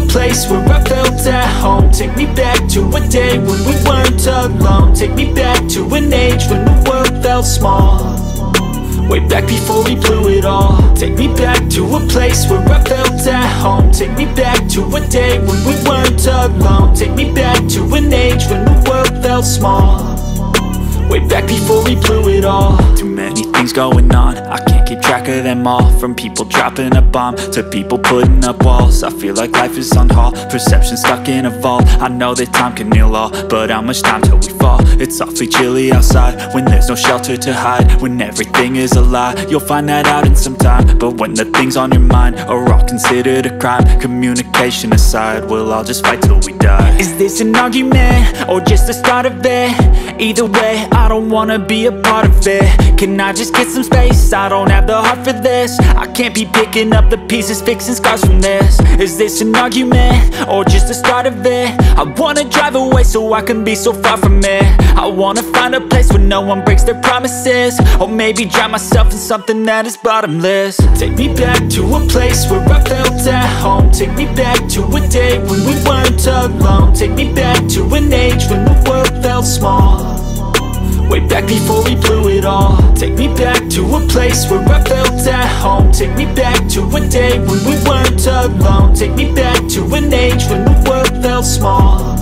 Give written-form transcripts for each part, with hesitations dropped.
a place where I felt at home. Take me back to a day when we weren't alone. Take me back to an age when the world felt small. Way back before we blew it all. Take me back to a place where I felt at home. Take me back to a day when we weren't alone. Take me back to an age when the world felt small. Way back before we blew it all. Too many things going on, I can't keep track of them all. From people dropping a bomb to people putting up walls. I feel like life is on hold, perception stuck in a vault. I know that time can heal all, but how much time till we fall? It's awfully chilly outside when there's no shelter to hide. When everything is a lie, you'll find that out in some time. But when the things on your mind are all considered a crime, communication aside, we'll all just fight till we die. Is this an argument or just the start of it? Either way, I don't wanna be a part of it. Can I just get some space? I don't have the heart for this. I can't be picking up the pieces, fixing scars from this. Is this an argument or just the start of it? I wanna drive away so I can be so far from it. I wanna find a place where no one breaks their promises. Or maybe drown myself in something that is bottomless. Take me back to a place where I felt at home. Take me back to a day when we weren't alone. Take me back to an age when the world felt small. Way back before we blew it all. Take me back to a place where I felt at home. Take me back to a day when we weren't alone. Take me back to an age when the world felt small.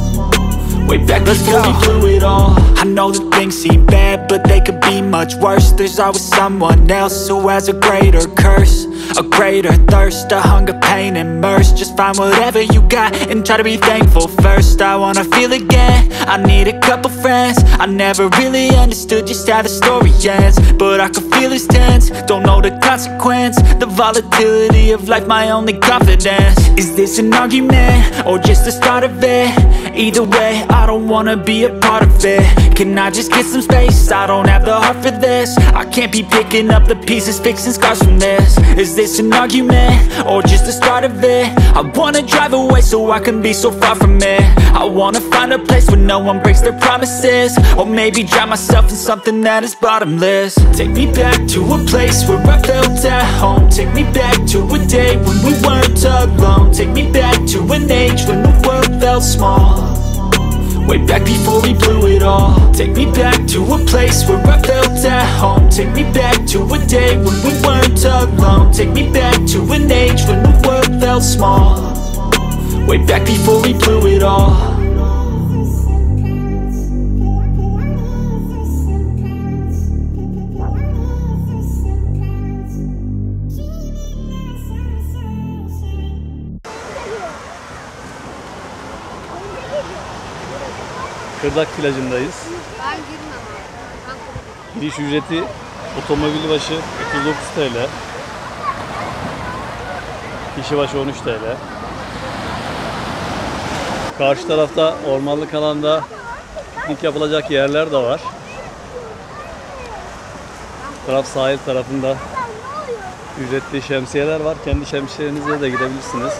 Way back before we blew it all. I know that things seem bad, but they could be much worse. There's always someone else who has a greater curse, a greater thirst, a hunger, pain, and mercy. Just find whatever you got and try to be thankful first. I wanna feel again, I need a couple friends. I never really understood just how the story ends, but I can feel it's tense, don't know the consequence. The volatility of life, my only confidence. Is this an argument or just the start of it? Either way, I don't wanna be a part of it. Can I just get some space? I don't have the heart for this. I can't be picking up the pieces, fixing scars from this. Is this an argument or just the start of it? I wanna drive away so I can be so far from it. I wanna find a place where no one breaks their promises. Or maybe drown myself in something that is bottomless. Take me back to a place where I felt at home. Take me back to a day when we weren't alone. Take me back to an age when the world felt small. Way back before we blew it all. Take me back to a place where I felt at home. Take me back to a day when we weren't alone. Take me back to an age when the world felt small. Way back before we blew it all. Kıdrak plajındayız. Giriş ücreti otomobil başı 39 TL. Kişi başı 13 TL. Karşı tarafta ormanlık alanda piknik yapılacak yerler de var. Bu taraf sahil tarafında ücretli şemsiyeler var. Kendi şemsiyenizle de gidebilirsiniz.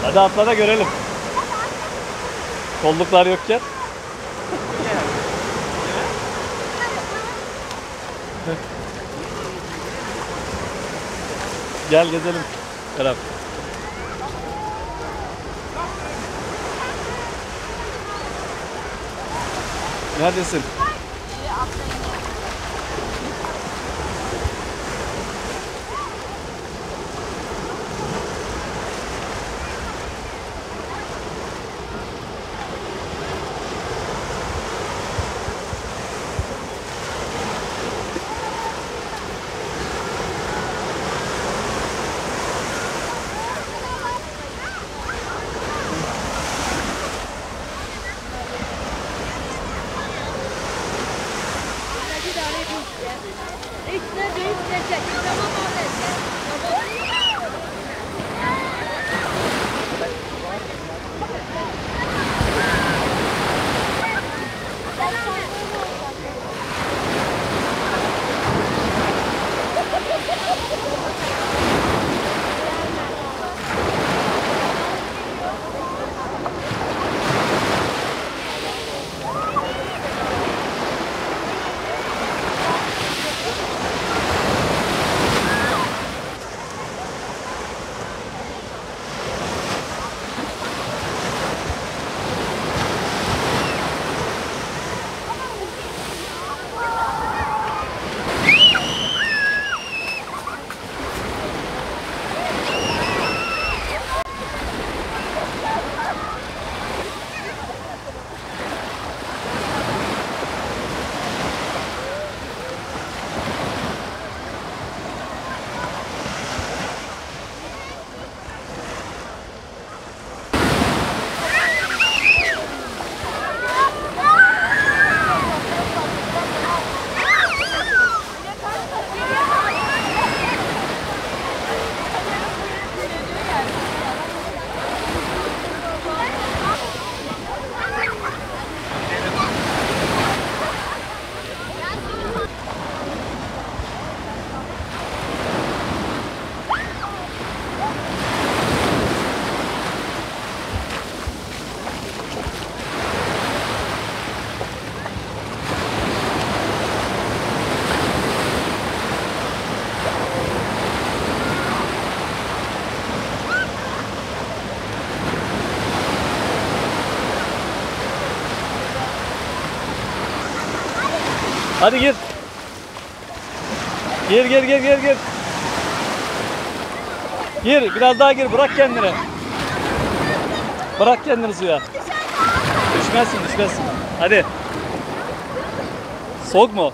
Hadi atla da görelim. Kolluklar yokken. Gel gezelim. Serap. Neredesin? Hadi gir. Gir. Gir, biraz daha gir. Bırak kendini. Bırak kendini suya. Düşmezsin. Hadi. Soğuk mu?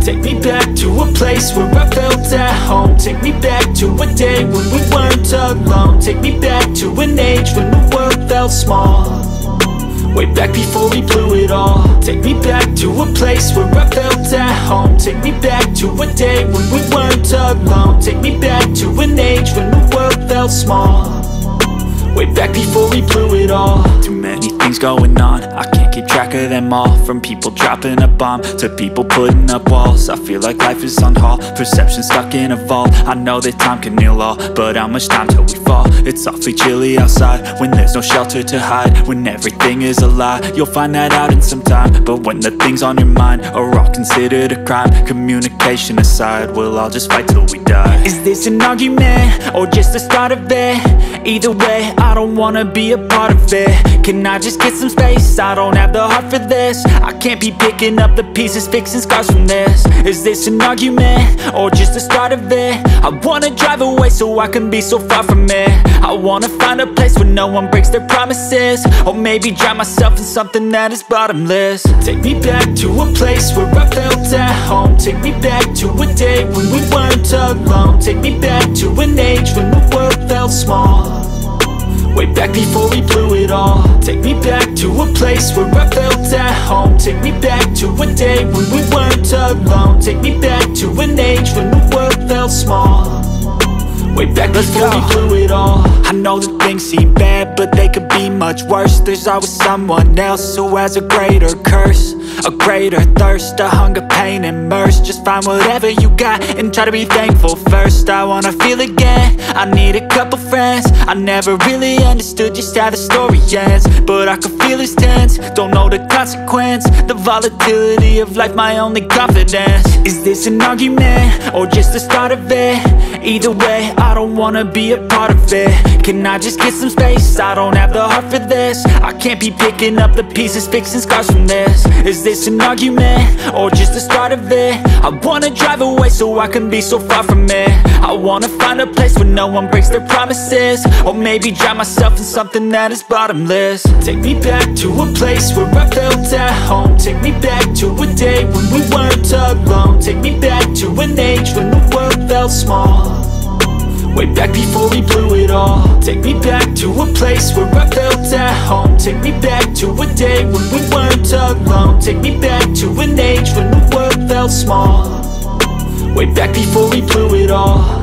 Take me back to a place where I felt at home. Take me back to a day when we weren't alone. Take me back to an age when the world felt small. Way back before we blew it all. Take me back to a place where I felt at home. Take me back to a day when we weren't alone. Take me back to an age when the world felt small. Way back before we blew it all. Too many things going on, I can't keep track of them all. From people dropping a bomb to people putting up walls. I feel like life is on hold, perception stuck in a vault. I know that time can heal all, but how much time till we fall? It's awfully chilly outside when there's no shelter to hide. When everything is a lie, you'll find that out in some time. But when the things on your mind are all considered a crime, communication aside, we'll all just fight till we die. Is this an argument or just the start of it? Either way, I don't wanna be a part of it. Can I just get some space? I don't have the heart for this. I can't be picking up the pieces, fixing scars from this. Is this an argument or just the start of it? I wanna drive away so I can be so far from it. I wanna find a place where no one breaks their promises. Or maybe drown myself in something that is bottomless. Take me back to a place where I felt at home. Take me back to a day when we weren't alone. Take me back to an age when the world felt small. Way back before we blew it all. Take me back to a place where I felt at home. Take me back to a day when we weren't alone. Take me back to an age when the world felt small. way back before we blew it all. I know that things seem bad, but they could be much worse. There's always someone else who has a greater curse, a greater thirst, a hunger, pain, and mercy. Just find whatever you got and try to be thankful first. I wanna feel again, I need a couple friends. I never really understood just how the story ends, but I can feel it's tense, don't know the consequence. The volatility of life, my only confidence. Is this an argument, or just the start of it? Either way, I don't wanna be a part of it. Can I just get some space? I don't have the heart for this. I can't be picking up the pieces, fixing scars from this. Is this an argument, or just the start of it? I wanna drive away so I can be so far from it. I wanna find a place where no one breaks their promises, or maybe drown myself in something that is bottomless. Take me back to a place where I felt at home. Take me back to a day when we weren't alone. Take me back to an age when the world felt small, way back before we blew it all. Take me back to a place where I felt at home. Take me back to a day when we weren't alone. Take me back to an age when the world felt small, way back before we blew it all.